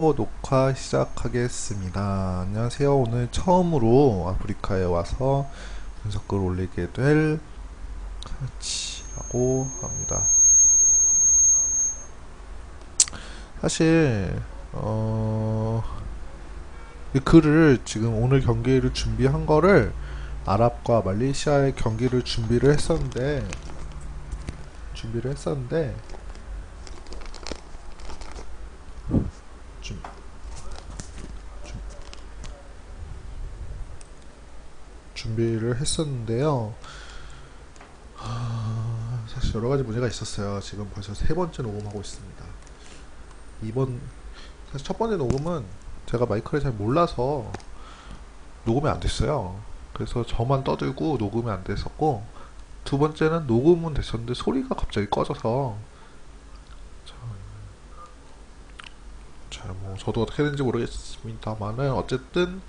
녹화 시작하겠습니다. 안녕하세요. 오늘 처음으로 아프리카에 와서 분석글 올리게 될 카치라고 합니다. 사실 이 글을 지금 오늘 경기를 준비한 거를 아랍과 말레이시아의 경기를 준비를 했었는데 준, 준비를 했었는데요. 사실 여러 가지 문제가 있었어요. 지금 벌써 세 번째 녹음하고 있습니다. 이번 사실 첫 번째 녹음은 제가 마이크를 잘 몰라서 녹음이 안 됐어요. 그래서 저만 떠들고 녹음이 안 됐었고, 두 번째는 녹음은 됐었는데 소리가 갑자기 꺼져서 잘 뭐 저도 어떻게 되는지 모르겠습니다만은 어쨌든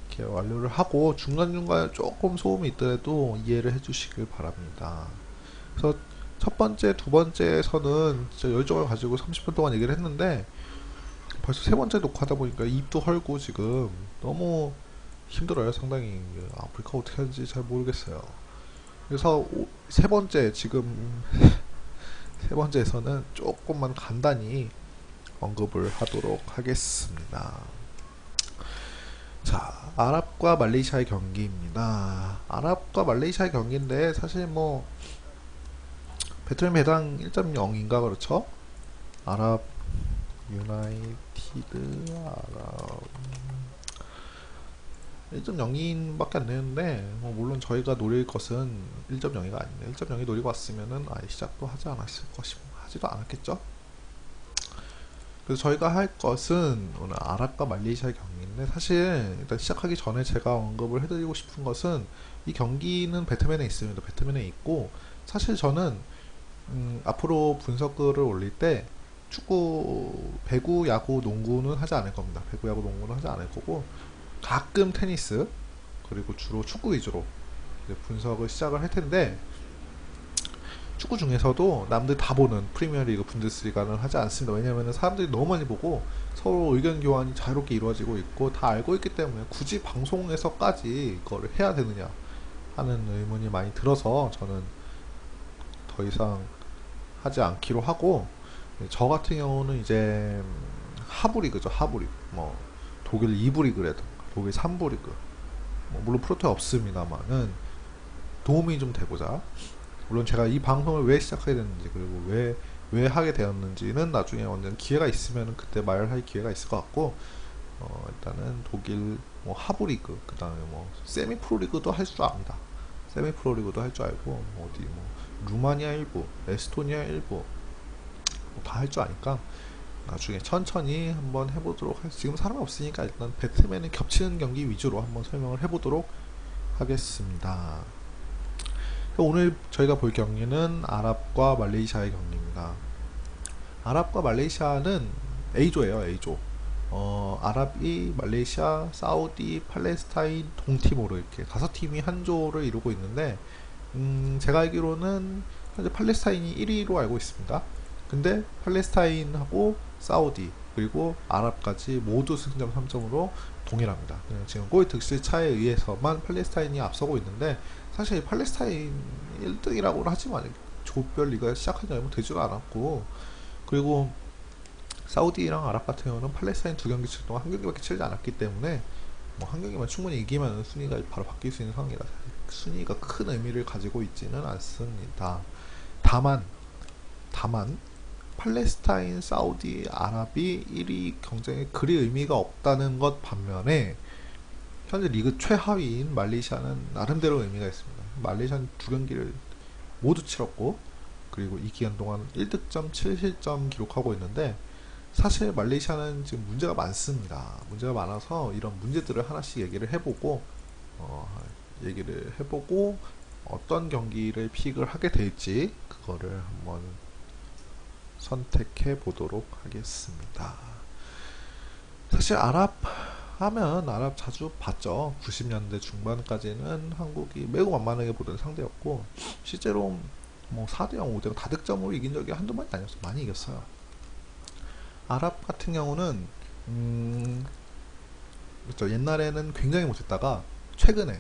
이렇게 완료를 하고 중간중간에 조금 소음이 있더라도 이해를 해주시길 바랍니다. 그래서 첫 번째, 두 번째에서는 진짜 열정을 가지고 30분 동안 얘기를 했는데 벌써 세 번째 녹화하다 보니까 입도 헐고 지금 너무 힘들어요. 상당히 아프리카 어떻게 하는지 잘 모르겠어요. 그래서 세 번째 지금 세 번째에서는 조금만 간단히 언급을 하도록 하겠습니다. 자, 아랍과 말레이시아의 경기입니다. 아랍과 말레이시아의 경기인데 사실 뭐 배트맨 배당 1.0인가 그렇죠? 아랍 유나이티드 아랍 1.0인밖에 안 되는데 뭐 물론 저희가 노릴 것은 1.0이가 아닙니다. 1.0이 노리고 왔으면은 아예 시작도 하지 않았을 것이고 하지도 않았겠죠? 그래서 저희가 할 것은 오늘 아랍과 말레이시아의 경기인데 사실 일단 시작하기 전에 제가 언급을 해드리고 싶은 것은 이 경기는 배트맨에 있습니다. 배트맨에 있고 사실 저는 앞으로 분석글을 올릴 때 축구, 배구, 야구, 농구는 하지 않을 겁니다. 배구, 야구, 농구는 하지 않을 거고 가끔 테니스 그리고 주로 축구 위주로 이제 분석을 시작을 할 텐데 축구 중에서도 남들 다 보는 프리미어리그, 분데스리가는 하지 않습니다. 왜냐하면 사람들이 너무 많이 보고 서로 의견 교환이 자유롭게 이루어지고 있고 다 알고 있기 때문에 굳이 방송에서까지 이거를 해야 되느냐 하는 의문이 많이 들어서 저는 더 이상 하지 않기로 하고 저 같은 경우는 이제 하부리그죠. 하부리그 뭐 독일 2부 리그라든가 독일 3부 리그 뭐 물론 프로토에 없습니다만은 도움이 좀 되고자 물론 제가 이 방송을 왜 시작하게 됐는지 그리고 왜 하게 되었는지는 나중에 언젠 기회가 있으면 그때 말할 기회가 있을 것 같고 일단은 독일 뭐 하부 리그 그 다음에 뭐 세미 프로 리그도 할 줄 압니다. 세미 프로 리그도 할 줄 알고 뭐 어디 뭐 루마니아 일부, 에스토니아 일부 뭐 다 할 줄 아니까 나중에 천천히 한번 해보도록 지금 사람 없으니까 일단 배트맨은 겹치는 경기 위주로 한번 설명을 해보도록 하겠습니다. 오늘 저희가 볼 경기는 아랍과 말레이시아의 경기입니다. 아랍과 말레이시아는 A조예요, A조. 아랍이 말레이시아, 사우디, 팔레스타인, 동티모르 이렇게 다섯 팀이 한 조를 이루고 있는데, 제가 알기로는 현재 팔레스타인이 1위로 알고 있습니다. 근데 팔레스타인하고 사우디 그리고 아랍까지 모두 승점 3점으로 동일합니다. 지금 골 득실 차에 의해서만 팔레스타인이 앞서고 있는데 사실 팔레스타인 1등이라고는 하지만 조별 리가 시작한 지 얼마 되지도 않았고 그리고 사우디랑 아랍 같은 경우는 팔레스타인 두 경기 칠 동안 한 경기밖에 치르지 않았기 때문에 뭐 한 경기만 충분히 이기면 순위가 바로 바뀔 수 있는 상황이라 순위가 큰 의미를 가지고 있지는 않습니다. 다만 다만 팔레스타인, 사우디, 아랍이 1위 경쟁에 그리 의미가 없다는 것 반면에 현재 리그 최하위인 말레이시아는 나름대로 의미가 있습니다. 말레이시아는 두 경기를 모두 치렀고 그리고 이 기간 동안 1득점 7실점 기록하고 있는데 사실 말레이시아는 지금 문제가 많습니다. 문제가 많아서 이런 문제들을 하나씩 어, 얘기를 해보고 어떤 경기를 픽을 하게 될지 그거를 한번 선택해 보도록 하겠습니다. 사실 아랍 하면 아랍 자주 봤죠. 90년대 중반까지는 한국이 매우 만만하게 보던 상대였고 실제로 뭐 4대0, 5대0 다득점으로 이긴 적이 한두 번이 아니었어요. 많이 이겼어요. 아랍 같은 경우는 음, 그렇죠. 옛날에는 굉장히 못했다가 최근에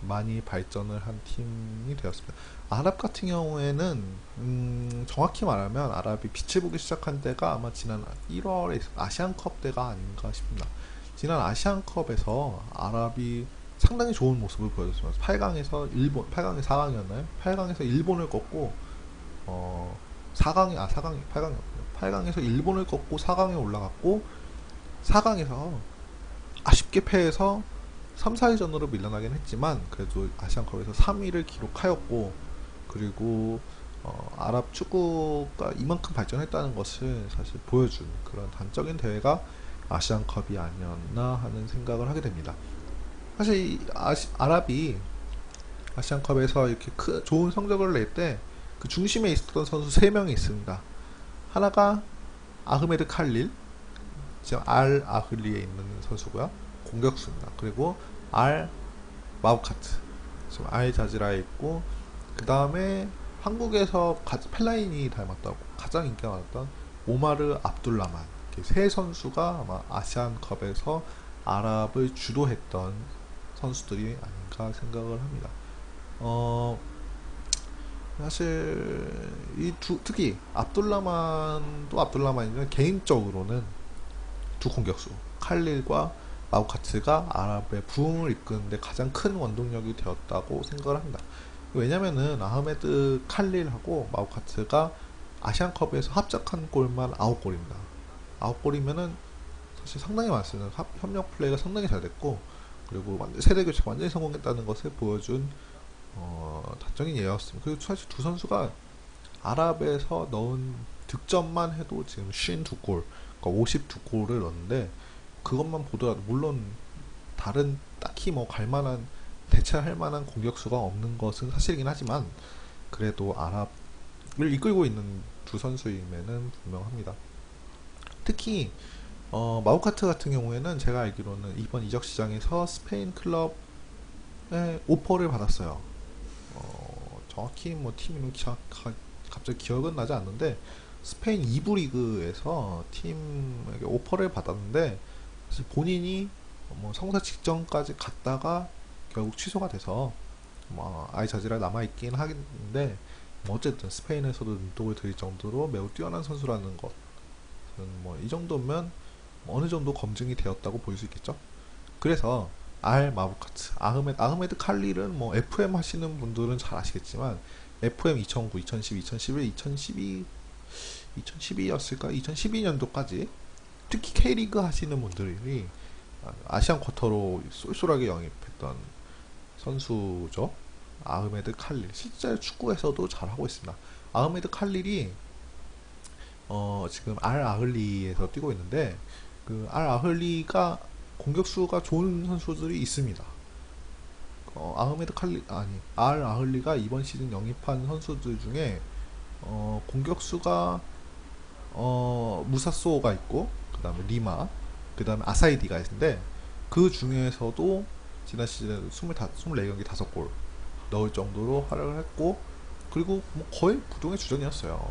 많이 발전을 한 팀이 되었습니다. 아랍 같은 경우에는 정확히 말하면 아랍이 빛을 보기 시작한 때가 아마 지난 1월에 아시안컵 때가 아닌가 싶습니다. 지난 아시안컵에서 아랍이 상당히 좋은 모습을 보여줬습니다. 8강에서 일본, 8강이 4강이었나요? 8강에서 일본을 꺾고 4강이 8강이었군요. 8강에서 일본을 꺾고 4강에 올라갔고 4강에서 아쉽게 패해서 3, 4위전으로 밀려나긴 했지만 그래도 아시안컵에서 3위를 기록하였고 그리고 아랍 축구가 이만큼 발전했다는 것을 사실 보여준 그런 단적인 대회가 아시안컵이 아니었나 하는 생각을 하게 됩니다. 사실 아랍이 아시안컵에서 이렇게 좋은 성적을 낼 때 그 중심에 있었던 선수 3명이 있습니다. 하나가 아흐메드 칼릴, 지금 알 아흐리에 있는 선수고요. 공격수입니다. 그리고 알 마우카트, 지금 알 자지라에 있고, 그 다음에 한국에서 펠라인이 닮았다고 가장 인기가 많았던 오마르 압둘라만, 이렇게 세 선수가 아마 아시안컵에서 아랍을 주도했던 선수들이 아닌가 생각을 합니다. 어, 사실 특히 압둘라만도 압둘라만이지만 개인적으로는 두 공격수 칼릴과 마우카트가 아랍의 부흥을 이끄는데 가장 큰 원동력이 되었다고 생각을 합니다. 왜냐면은 아흐메드 칼릴하고 마우카트가 아시안컵에서 합작한 골만 9골입니다. 9골이면은 사실 상당히 많습니다. 협력 플레이가 상당히 잘 됐고 그리고 세대 교체가 완전히 성공했다는 것을 보여준 단적인 예였습니다. 그리고 사실 두 선수가 아랍에서 넣은 득점만 해도 지금 52골, 그러니까 52골을 넣었는데 그것만 보더라도 물론 다른 딱히 뭐 갈만한 대체할 만한 공격수가 없는 것은 사실이긴 하지만 그래도 아랍을 이끌고 있는 두 선수임에는 분명합니다. 특히 마우카트 같은 경우에는 제가 알기로는 이번 이적 시장에서 스페인 클럽의 오퍼를 받았어요. 정확히 뭐 팀 이름 갑자기 기억은 나지 않는데 스페인 2부 리그에서 팀에게 오퍼를 받았는데 사실 본인이 뭐 성사 직전까지 갔다가 결국 취소가 돼서 뭐 아이자지라 남아있긴 하겠는데 뭐 어쨌든 스페인에서도 눈독을 들일 정도로 매우 뛰어난 선수라는 것은 뭐 이 정도면 어느 정도 검증이 되었다고 볼 수 있겠죠. 그래서 알 마부카트 아흐메드 칼릴은 뭐 FM 하시는 분들은 잘 아시겠지만 FM 2009, 2010, 2011, 2012, 2012였을까? 2012년도까지 특히 K리그 하시는 분들이 아시안 쿼터로 쏠쏠하게 영입했던 선수죠. 아흐메드 칼릴. 실제 축구에서도 잘하고 있습니다. 아흐메드 칼릴이 지금 알 아흘리에서 뛰고 있는데 그 알 아흘리가 공격수가 좋은 선수들이 있습니다. 아흐메드 칼리 아니 알 아흘리가 이번 시즌 영입한 선수들 중에 공격수가 무사소가 있고 그 다음에 리마 그 다음에 아사이디가 있는데 그 중에서도 지난 시즌에 24경기 5골 넣을 정도로 활약을 했고 그리고 뭐 거의 부동의 주전이었어요.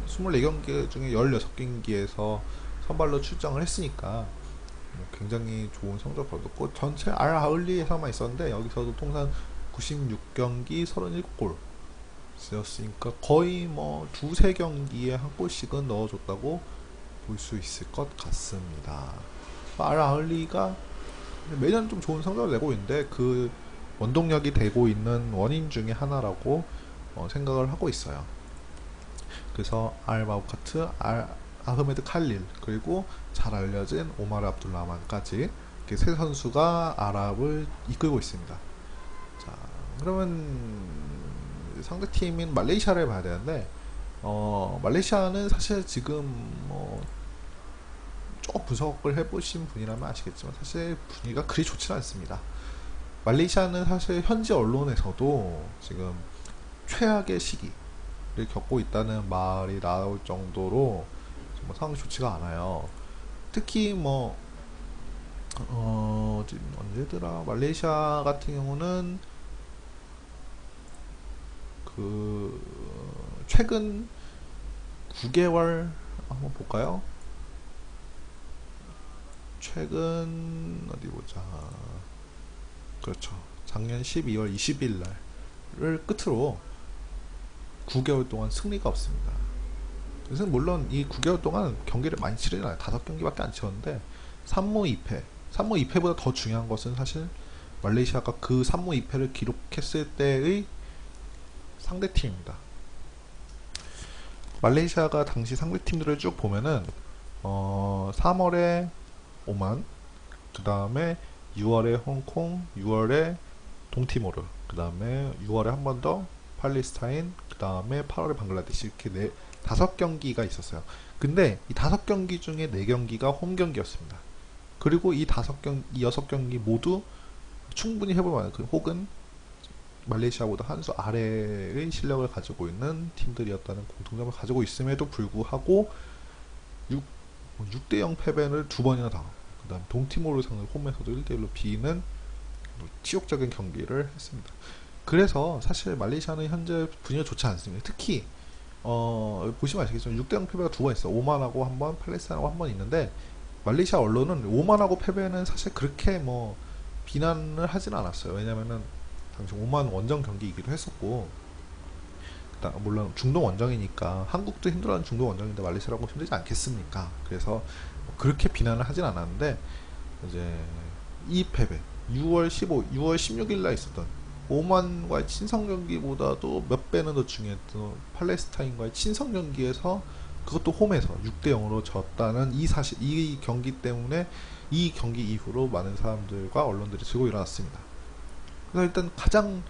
24경기 중에 16경기에서 선발로 출장을 했으니까 뭐 굉장히 좋은 성적을 거뒀고 전체 알 아흘리에서만 있었는데 여기서도 통산 96경기 37골 쓰였으니까 거의 뭐 두세 경기에 한 골씩은 넣어줬다고 볼 수 있을 것 같습니다. 알 아흘리가 매년 좀 좋은 성적을 내고 있는데 그 원동력이 되고 있는 원인 중에 하나라고 생각을 하고 있어요. 그래서 알 마우카트, 알 아흐메드 칼릴 그리고 잘 알려진 오마르 압둘라만까지 이렇게 세 선수가 아랍을 이끌고 있습니다. 자, 그러면 상대 팀인 말레이시아를 봐야 되는데 말레이시아는 사실 지금 쭉 분석을 해보신 분이라면 아시겠지만 사실 분위기가 그리 좋지는 않습니다. 말레이시아는 사실 현지 언론에서도 지금 최악의 시기를 겪고 있다는 말이 나올 정도로 정말 상황이 좋지가 않아요. 특히 지금 언제더라 말레이시아 같은 경우는 그 최근 9개월 한번 볼까요? 최근 어디 보자. 그렇죠. 작년 12월 20일 날을 끝으로 9개월 동안 승리가 없습니다. 그래서 물론 이 9개월 동안 경기를 많이 치르진 않아요. 5경기밖에 안 치렀는데 3무 2패. 3무 2패보다 더 중요한 것은 사실 말레이시아가 그 3무 2패를 기록했을 때의 상대팀입니다. 말레이시아가 당시 상대팀들을 쭉 보면은 3월에 오만, 그 다음에 6월에 홍콩, 6월에 동티모르, 그 다음에 6월에 한 번 더 팔레스타인, 그 다음에 8월에 방글라데시, 이렇게 5경기가 있었어요. 근데 이 5경기 중에 4경기가 홈 경기였습니다. 그리고 이 6경기 모두 충분히 해볼 만한, 혹은 말레이시아보다 한 수 아래의 실력을 가지고 있는 팀들이었다는 공통점을 가지고 있음에도 불구하고 6대0 패배를 2번이나 당하고, 그 다음 동티모르 상을 홈에서도 1대1로 비기는 치욕적인 경기를 했습니다. 그래서 사실 말레이시아는 현재 분위기가 좋지 않습니다. 특히 보시면 아시겠지만 6대0 패배가 2번 있어요. 오만하고 한 번, 팔레스타인하고 한 번 있는데, 말레이시아 언론은 오만하고 패배는 사실 그렇게 뭐 비난을 하진 않았어요. 왜냐면은 당시 오만 원정 경기이기도 했었고, 물론 중동 원정이니까 한국도 힘들어하는 중동 원정인데 말레이시아라고 힘들지 않겠습니까? 그래서 그렇게 비난을 하진 않았는데, 이제 이 패배 6월 16일 날 있었던 오만과의 친선 경기보다도 몇 배는 더 중요했던 팔레스타인과의 친선 경기에서, 그것도 홈에서 6대 0으로 졌다는 이 사실, 이 경기 때문에 이 경기 이후로 많은 사람들과 언론들이 들고 일어났습니다. 그래서 일단 가장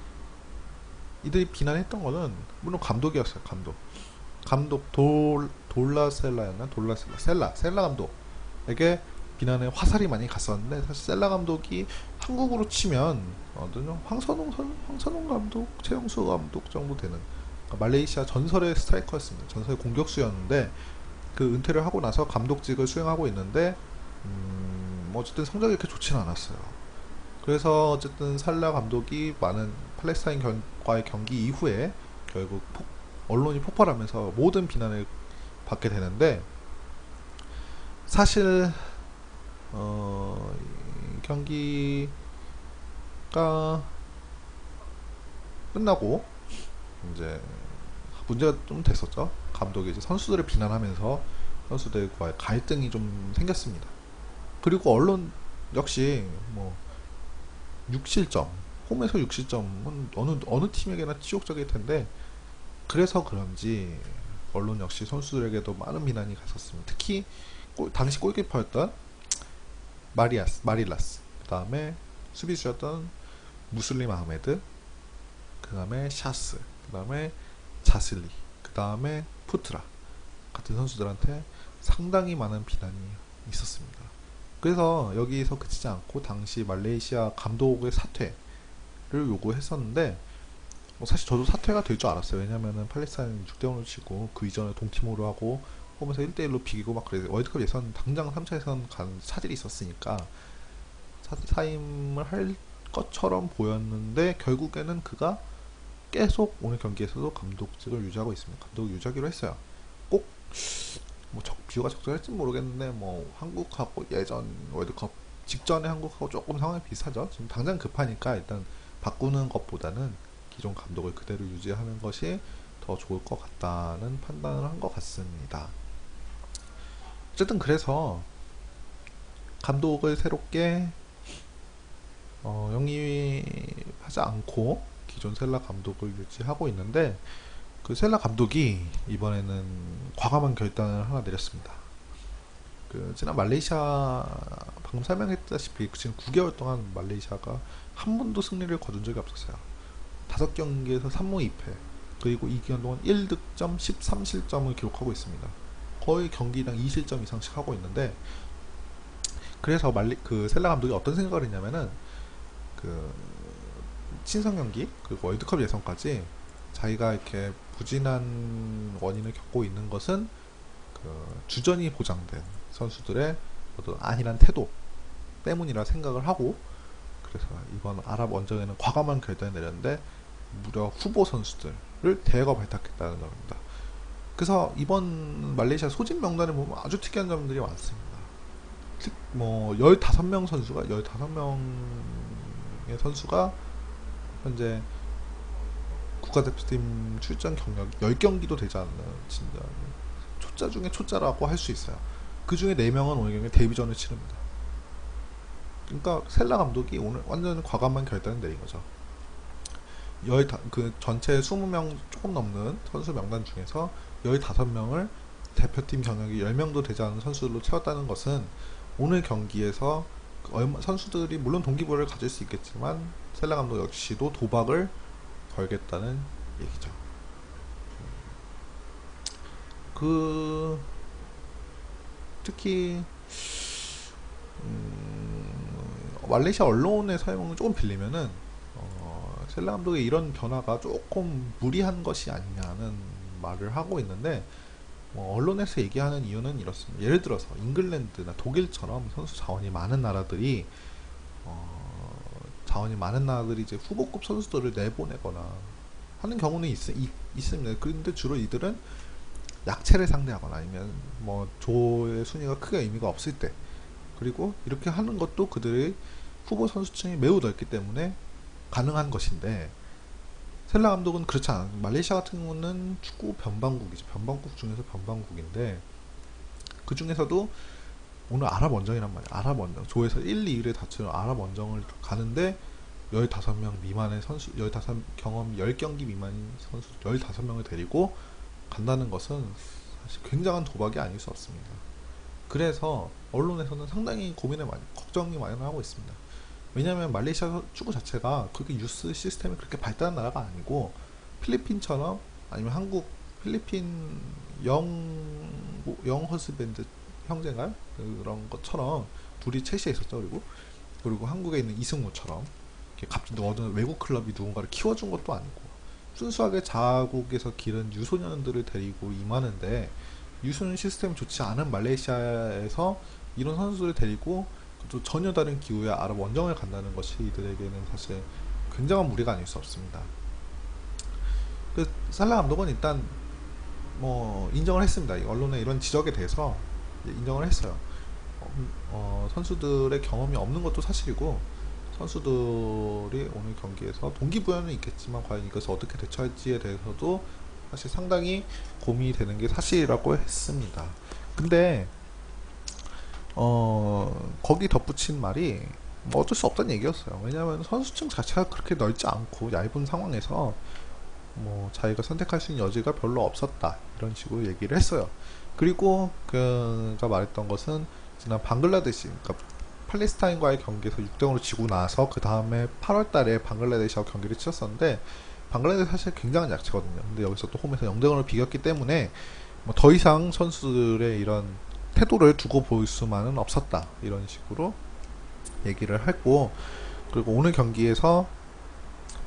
이들이 비난했던 거는 물론 감독이었어요. 감독 돌라셀라였나? 셀라 감독에게 비난의 화살이 많이 갔었는데, 사실 셀라 감독이 한국으로 치면 황선홍 감독, 최영수 감독 정도 되는, 그러니까 말레이시아 전설의 스트라이커였습니다. 전설의 공격수였는데, 그 은퇴를 하고 나서 감독직을 수행하고 있는데, 어쨌든 성적이 그렇게 좋지는 않았어요. 그래서 어쨌든 살라 감독이 많은 팔레스타인과의 경기 이후에 결국 언론이 폭발하면서 모든 비난을 받게 되는데, 사실 경기가 끝나고 이제 문제가 좀 됐었죠. 감독이 이제 선수들을 비난하면서 선수들과의 갈등이 좀 생겼습니다. 그리고 언론 역시 뭐 6실점, 홈에서 6실점은 어느 팀에게나 치욕적일 텐데, 그래서 그런지 언론 역시 선수들에게도 많은 비난이 갔었습니다. 특히 당시 골키퍼였던 마릴라스, 그 다음에 수비수였던 무슬림 아흐메드, 그 다음에 샤스, 그 다음에 자슬리, 그 다음에 푸트라 같은 선수들한테 상당히 많은 비난이 있었습니다. 그래서 여기서 그치지 않고 당시 말레이시아 감독의 사퇴를 요구했었는데, 사실 저도 사퇴가 될 줄 알았어요. 왜냐면은 팔레스타인 6대0을 치고 그 이전에 동티모르하고 홈에서 1대1로 비기고 막 그래서 월드컵 예선 당장 3차 예선 간 차질이 있었으니까 사임을 할 것처럼 보였는데, 결국에는 그가 계속 오늘 경기에서도 감독직을 유지하고 있습니다. 감독을 유지하기로 했어요. 꼭 뭐 비유가 적절할지 모르겠는데, 뭐 한국하고 예전 월드컵 직전에 한국하고 조금 상황이 비슷하죠. 지금 당장 급하니까 일단 바꾸는 것보다는 기존 감독을 그대로 유지하는 것이 더 좋을 것 같다는 판단을 한 것 같습니다. 어쨌든 그래서 감독을 새롭게 영입하지 않고 기존 셀라 감독을 유지하고 있는데, 그 셀라 감독이 이번에는 과감한 결단을 하나 내렸습니다. 지난 말레이시아, 방금 설명했다시피 지금 9개월 동안 말레이시아가 한 번도 승리를 거둔 적이 없었어요. 5경기에서 3무 2패, 그리고 이 기간 동안 1득점 13실점을 기록하고 있습니다. 거의 경기당 2실점 이상씩 하고 있는데, 그래서 그 셀라 감독이 어떤 생각을 했냐면은, 그 친선 경기 그리고 월드컵 예선까지 자기가 이렇게 부진한 원인을 겪고 있는 것은 그 주전이 보장된 선수들의 어떤 안일한 태도 때문이라 생각을 하고, 그래서 이번 아랍 원정에는 과감한 결단을 내렸는데 무려 후보 선수들을 대거 발탁했다는 점입니다. 그래서 이번 말레이시아 소집 명단을 보면 아주 특이한 점들이 많습니다. 뭐 15명 선수가 15명의 선수가 현재 국가대표팀 출전 경력 10경기도 되지 않는 진짜 초짜 중에 초짜라고 할 수 있어요. 그 중에 4명은 오늘 경기에 데뷔전을 치릅니다. 그러니까 셀라 감독이 오늘 완전 과감한 결단을 내린 거죠. 그 전체 20명 조금 넘는 선수 명단 중에서 15명을 대표팀 경력이 10명도 되지 않은 선수들로 채웠다는 것은 오늘 경기에서 선수들이 물론 동기부여를 가질 수 있겠지만 셀라 감독 역시도 도박을 걸겠다는 얘기죠. 그 특히 말레이시아 언론의 사용을 조금 빌리면은 셀라 감독의 이런 변화가 조금 무리한 것이 아니냐는 말을 하고 있는데 언론에서 얘기하는 이유는 이렇습니다. 예를 들어서 잉글랜드나 독일처럼 선수 자원이 많은 나라들이 이제 후보급 선수들을 내보내거나 하는 경우는 있습니다. 그런데 주로 이들은 약체를 상대하거나 아니면 뭐 조의 순위가 크게 의미가 없을 때, 그리고 이렇게 하는 것도 그들의 후보 선수층이 매우 넓기 때문에 가능한 것인데, 셀라 감독은 그렇지 않아요. 말레이시아 같은 경우는 축구 변방국이죠. 변방국 중에서 변방국인데, 그 중에서도 오늘 아랍 원정이란 말이에요. 아랍 원정. 조에서 1, 2위를 다투는 아랍 원정을 가는데 15명 미만의 선수, 15 경험 10경기 미만인 선수 15명을 데리고 간다는 것은 사실 굉장한 도박이 아닐 수 없습니다. 그래서 언론에서는 상당히 걱정이 많이 하고 있습니다. 왜냐하면 말레이시아 축구 자체가 그렇게 유스 시스템이 그렇게 발달한 나라가 아니고, 필리핀처럼 아니면 필리핀 영 허스밴드 형제인가요? 그런 것처럼 둘이 첼시에 있었죠. 그리고 한국에 있는 이승우처럼 갑자기 어떤 외국 클럽이 누군가를 키워준 것도 아니고, 순수하게 자국에서 기른 유소년들을 데리고 임하는데, 유소년 시스템이 좋지 않은 말레이시아에서 이런 선수들을 데리고 또 전혀 다른 기후의 아랍 원정을 간다는 것이 이들에게는 사실 굉장한 무리가 아닐 수 없습니다. 그 살라 감독은 일단 뭐 인정을 했습니다. 언론의 이런 지적에 대해서 인정을 했어요. 선수들의 경험이 없는 것도 사실이고, 선수들이 오늘 경기에서 동기부여는 있겠지만 과연 이것을 어떻게 대처할지에 대해서도 사실 상당히 고민이 되는 게 사실이라고 했습니다. 근데 거기 덧붙인 말이 뭐 어쩔 수 없다는 얘기였어요. 왜냐하면 선수층 자체가 그렇게 넓지 않고 얇은 상황에서 뭐 자기가 선택할 수 있는 여지가 별로 없었다, 이런 식으로 얘기를 했어요. 그리고 그가 말했던 것은 지난 방글라데시, 그러니까 팔레스타인과의 경기에서 6대0으로 지고 나서 그 다음에 8월달에 방글라데시와 경기를 치렀었는데, 방글라데시 사실 굉장한 약체거든요. 근데 여기서 또 홈에서 0대0으로 비겼기 때문에 뭐 더 이상 선수들의 이런 태도를 두고 볼 수만은 없었다, 이런 식으로 얘기를 했고, 그리고 오늘 경기에서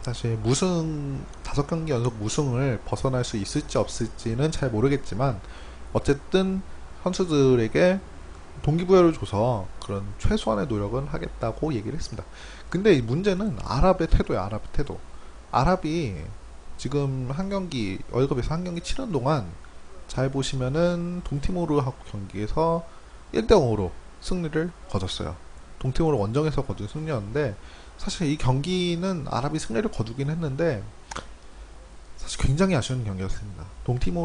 사실 5경기 연속 무승을 벗어날 수 있을지 없을지는 잘 모르겠지만, 어쨌든 선수들에게 동기부여를 줘서 그런 최소한의 노력은 하겠다고 얘기를 했습니다. 근데 이 문제는 아랍의 태도야. 아랍의 태도. 아랍이 지금 월드컵에서 한 경기 치는 동안 잘 보시면은 동티모르하고 경기에서 1대0으로 승리를 거뒀어요. 동티모르 원정에서 거둔 승리였는데, 사실 이 경기는 아랍이 승리를 거두긴 했는데 사실 굉장히 아쉬운 경기였습니다.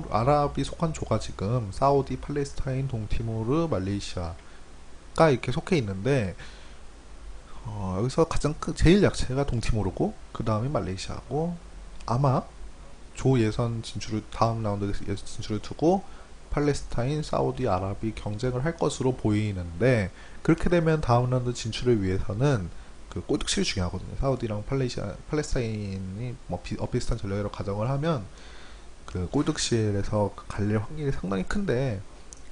아랍이 속한 조가 지금 사우디, 팔레스타인, 동티모르, 말레이시아가 이렇게 속해 있는데, 여기서 제일 약체가 동티모르고 그 다음에 말레이시아고, 아마 조 예선 진출을, 다음 라운드 예선 진출을 두고 팔레스타인, 사우디, 아랍이 경쟁을 할 것으로 보이는데, 그렇게 되면 다음 라운드 진출을 위해서는 그 꼬득실이 중요하거든요. 사우디랑 팔레스타인이 뭐 비슷한 전력으로 가정을 하면 그 꼬득실에서 갈릴 확률이 상당히 큰데,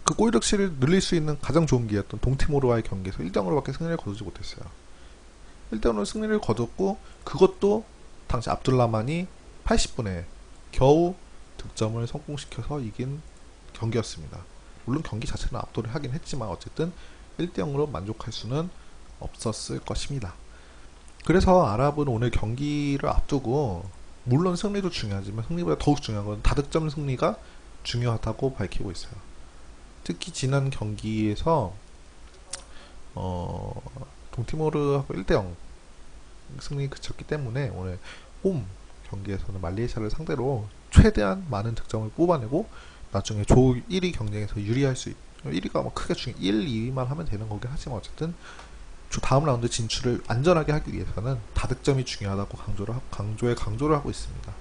그 꼬득실을 늘릴 수 있는 가장 좋은 기회였던 동티모르와의 경기에서 1대0으로밖에 승리를 거두지 못했어요. 1대0으로 승리를 거뒀고, 그것도 당시 압둘라만이 80분에 겨우 득점을 성공시켜서 이긴 경기였습니다. 물론 경기 자체는 압도를 하긴 했지만 어쨌든 1대0으로 만족할 수는 없었을 것입니다. 그래서 아랍은 오늘 경기를 앞두고, 물론 승리도 중요하지만 승리보다 더욱 중요한 건 다득점 승리가 중요하다고 밝히고 있어요. 특히 지난 경기에서 동티모르하고 1대0 승리 그쳤기 때문에 오늘 홈 경기에서는 말레이시아를 상대로 최대한 많은 득점을 뽑아내고 나중에 조 1위 경쟁에서 유리할 수 1위가 뭐 크게 중요 1, 2위만 하면 되는 거긴 하지만 어쨌든 다음 라운드 진출을 안전하게 하기 위해서는 다득점이 중요하다고 강조를 하고 있습니다.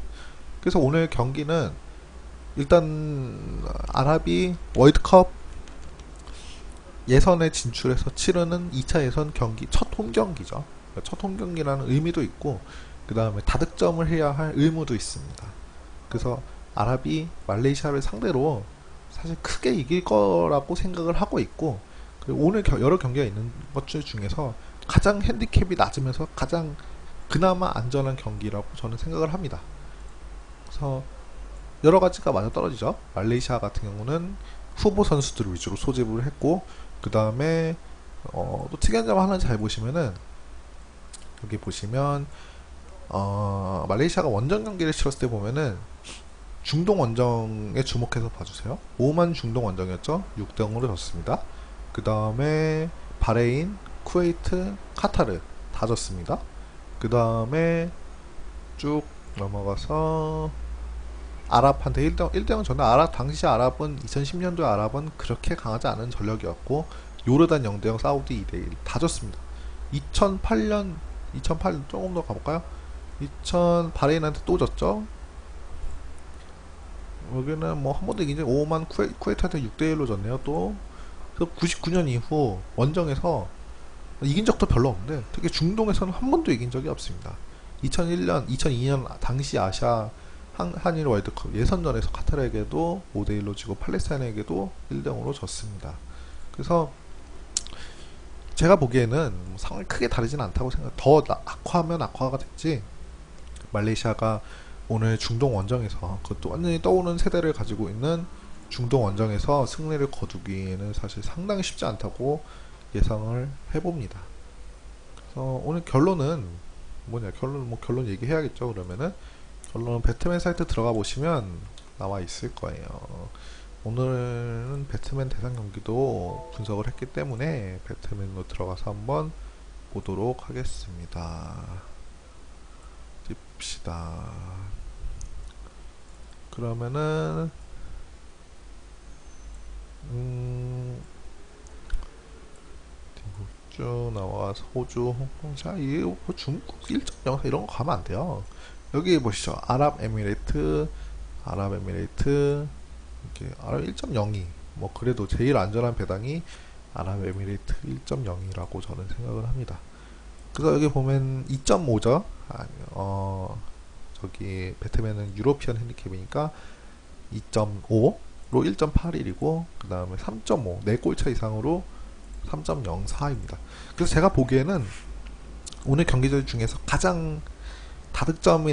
그래서 오늘 경기는 일단 아랍이 월드컵 예선에 진출해서 치르는 2차 예선 경기 첫 홈경기죠. 첫 홈경기라는 의미도 있고 그 다음에 다득점을 해야 할 의무도 있습니다. 그래서 아랍이 말레이시아를 상대로 사실 크게 이길 거라고 생각을 하고 있고 그리고 오늘 여러 경기가 있는 것 중에서 가장 핸디캡이 낮으면서 가장 그나마 안전한 경기라고 저는 생각을 합니다. 그래서 여러 가지가 맞아떨어지죠. 말레이시아 같은 경우는 후보 선수들 위주로 소집을 했고 그 다음에 또 특이한 점 하나 잘 보시면은 여기 보시면 말레이시아가 원정 경기를 치렀을 때 보면은 중동 원정에 주목해서 봐주세요. 오만 중동 원정이었죠. 6대0으로 졌습니다. 그 다음에 바레인, 쿠웨이트, 카타르 다 졌습니다. 그 다음에 쭉 넘어가서 아랍한테 1대0 졌나? 당시 아랍은 2010년도에 아랍은 그렇게 강하지 않은 전력이었고 요르단 0대0, 사우디 2대1 다 졌습니다. 2008년 조금 더 가볼까요? 2000 바레인한테 또 졌죠. 여기는 뭐 한 번도 이긴 적이 오만 쿠웨이트한테 6대1로 졌네요. 또 99년 이후 원정에서 이긴 적도 별로 없는데 특히 중동에서는 한 번도 이긴 적이 없습니다. 2001년, 2002년 당시 아시아 한일 월드컵 예선전에서 카타르에게도 5대1로 지고 팔레스타인에게도 1대0으로 졌습니다. 그래서 제가 보기에는 상황이 크게 다르진 않다고 더 악화하면 악화가 됐지 말레이시아가 오늘 중동 원정에서 그것도 완전히 떠오르는 세대를 가지고 있는 중동 원정에서 승리를 거두기에는 사실 상당히 쉽지 않다고 예상을 해봅니다. 그래서 오늘 결론은 뭐냐 결론 얘기해야겠죠. 그러면은 결론은 배트맨 사이트 들어가 보시면 나와 있을 거예요. 오늘은 배트맨 대상 경기도 분석을 했기 때문에 배트맨으로 들어가서 한번 보도록 하겠습니다. tip시다. 그러면은 쭉 나와서 호주, 홍콩, 자, 이게 뭐 중국 1.0 이런 거 가면 안 돼요. 여기 보시죠. 아랍에미레이트, 이렇게 아랍 1.02. 뭐 그래도 제일 안전한 배당이 아랍에미레이트 1.0이라고 저는 생각을 합니다. 그래서 여기 보면 2.5죠. 저기 배트맨은 유로피안 핸디캡이니까 2.5로 1.81이고 그 다음에 3.5 4골차 이상으로 3.04입니다. 그래서 제가 보기에는 오늘 경기들 중에서 가장 다득점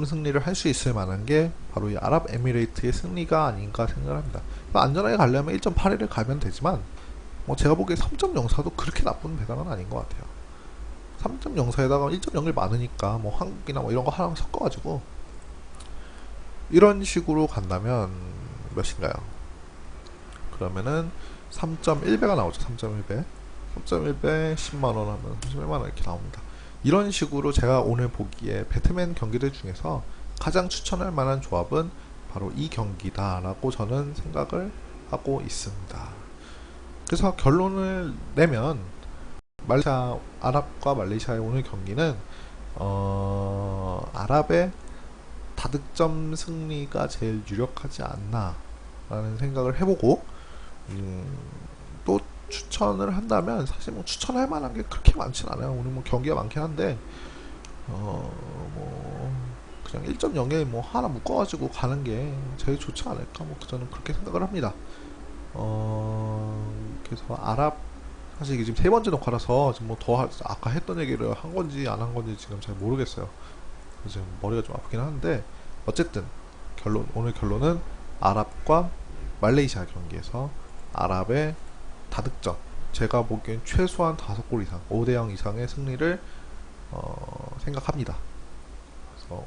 승리를 할 수 있을 만한 게 바로 이 아랍에미레이트의 승리가 아닌가 생각을 합니다. 안전하게 가려면 1.81을 가면 되지만 뭐 제가 보기에 3.04도 그렇게 나쁜 배당은 아닌 것 같아요. 3.04에다가 1.01 많으니까 뭐 한국이나 뭐 이런 거 하나 섞어가지고 이런 식으로 간다면 몇인가요? 그러면은 3.1배가 나오죠. 3.1배 10만원 하면 31만원 이렇게 나옵니다. 이런 식으로 제가 오늘 보기에 배트맨 경기들 중에서 가장 추천할 만한 조합은 바로 이 경기다 라고 저는 생각을 하고 있습니다. 그래서 결론을 내면 아랍과 말레이시아의 오늘 경기는 아랍의 다득점 승리가 제일 유력하지 않나 라는 생각을 해보고 또 추천을 한다면 사실 뭐 추천할 만한 게 그렇게 많진 않아요. 오늘 뭐 경기가 많긴 한데 뭐 그냥 1.0에 뭐 하나 묶어가지고 가는 게 제일 좋지 않을까 뭐 저는 그렇게 생각을 합니다. 그래서 아랍 사실 이게 지금 세 번째 녹화라서 지금 뭐 더 아까 했던 얘기를 한 건지 안 한 건지 지금 잘 모르겠어요. 지금 머리가 좀 아프긴 하는데 어쨌든 오늘 결론은 아랍과 말레이시아 경기에서 아랍의 다득점 제가 보기엔 최소한 5골 이상 5대0 이상의 승리를 생각합니다. 그래서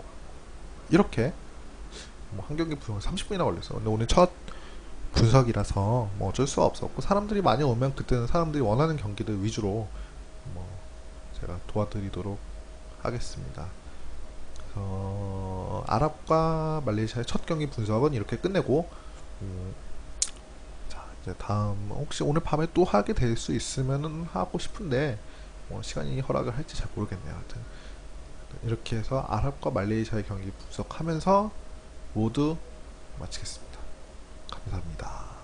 이렇게 뭐 한 경기 분명 30분이나 걸렸어. 근데 오늘 첫 분석이라서 뭐 어쩔 수가 없었고, 사람들이 많이 오면 그때는 사람들이 원하는 경기들 위주로 뭐 제가 도와드리도록 하겠습니다. 아랍과 말레이시아의 첫 경기 분석은 이렇게 끝내고, 음, 자 이제 다음, 혹시 오늘 밤에 또 하게 될 수 있으면은 하고 싶은데 뭐 시간이 허락을 할지 잘 모르겠네요. 하여튼 이렇게 해서 아랍과 말레이시아의 경기 분석하면서 모두 마치겠습니다. 감사합니다.